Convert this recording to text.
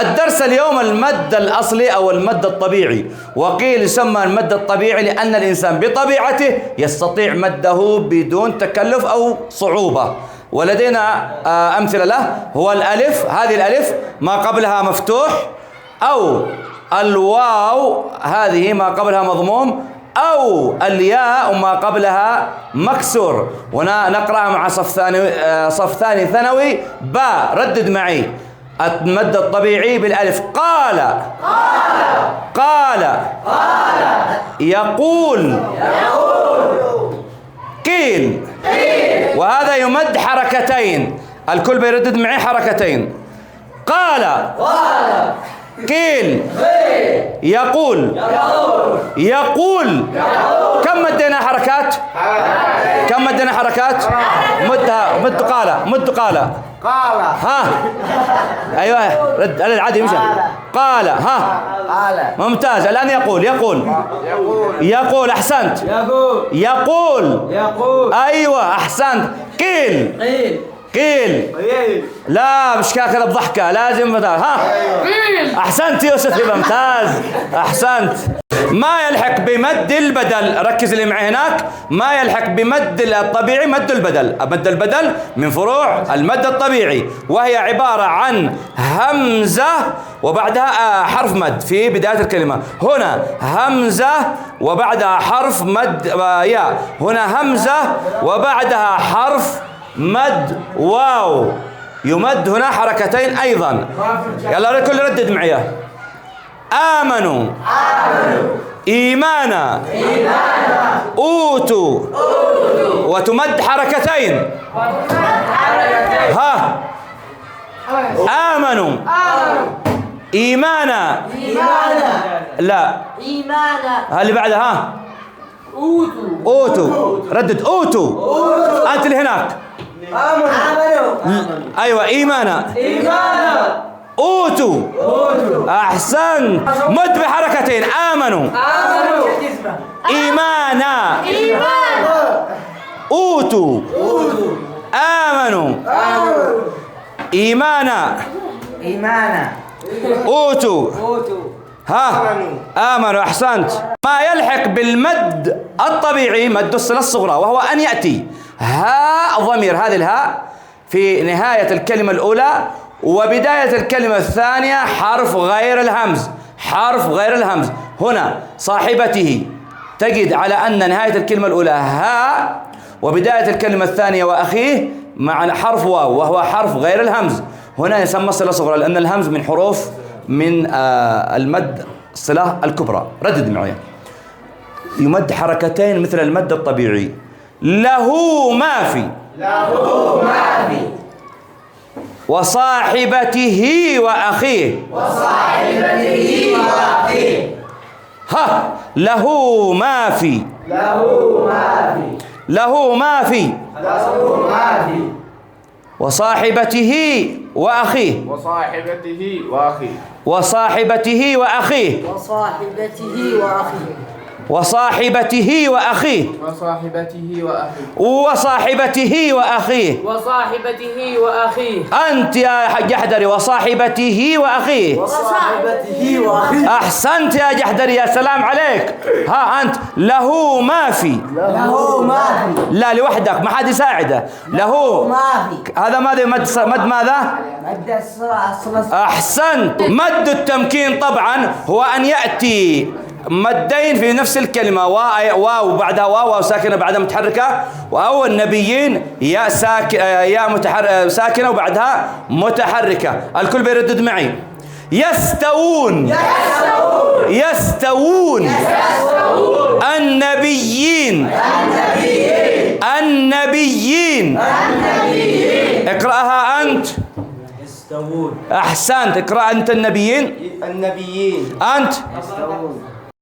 الدرس اليوم المد الأصلي أو المد الطبيعي، وقيل يسمى المد الطبيعي لأن الإنسان بطبيعته يستطيع مده بدون تكلف أو صعوبة. ولدينا أمثلة له، هو الألف، هذه الألف ما قبلها مفتوح، أو الواو هذه ما قبلها مضموم، أو الياء وما قبلها مكسور. ونقرأها مع صف ثاني ثانوي. باء، ردد معي المد الطبيعي بالألف. قال قال يقول قيل. وهذا يمد حركتين، الكل بيردد معي حركتين. قال قيل يقول يقول. كم مدينا حركات؟ كم مدينا حركات؟ مدها مد قال ها. ايوه رد العادي يمشي. قال ها ممتاز. الان يقول احسنت. يقول ايوه احسنت. قيل لا مش كذا بضحكة، لازم ها. احسنت يوسف، ممتاز احسنت. ما يلحق بمد البدل، ركز اللي معي هناك، ما يلحق بمد الطبيعي مد البدل. مد البدل من فروع المد الطبيعي، وهي عبارة عن همزة وبعدها حرف مد في بداية الكلمة. هنا همزة وبعدها حرف مد ياء، هنا همزة وبعدها حرف مد واو، يمد هنا حركتين أيضا. يلا الكل ردد معي. آمنوا إيمانا أوتوا. وتمد حركتين. ها آمنوا إيمانا لا إيمانا. اللي بعدها ها أوتوا. ردد أوتوا. أنت اللي هناك. أيوة إيمانا أوتوا. أحسنت. مد بحركتين. آمنوا إيمانا أوتوا. آمنوا إيمانا أوتوا. ها آمنوا. أحسنت. ما يلحق بالمد الطبيعي مد الصلة الصغرى، وهو أن يأتي هاء ضمير، هذه الهاء في نهاية الكلمة الأولى وبداية الكلمة الثانية حرف غير الهمز. حرف غير الهمز هنا صاحبته، تجد على أن نهاية الكلمة الأولى هاء وبداية الكلمة الثانية وأخيه مع حرف واو، وهو حرف غير الهمز. هنا يسمى صلة صغرى لأن الهمز من حروف من المد الصلة الكبرى. ردد معي. يمد حركتين مثل المد الطبيعي. له ما في وصاحبته وأخيه. ها له ما في وصاحبته وأخيه. وصاحبته وأخيه. وصاحبته وأخيه. أنت يا جحدري وصاحبته وأخيه. أحسنت يا جحدري، يا سلام عليك. ها أنت له ما في. لا لوحدك ما حد يساعده. له هذا ماذا مد ماذا؟ أحسنت. مد التمكين طبعا هو أن يأتي مدين في نفس الكلمة، واو بعدها واو ساكنة بعدها متحركة، أو النبيين ياء ساكنة وبعدها متحركة. الكل بيردد معي. يستوون النبيين. اقرأها أنت. أحسنت. اقرأ أنت النبيين. أنت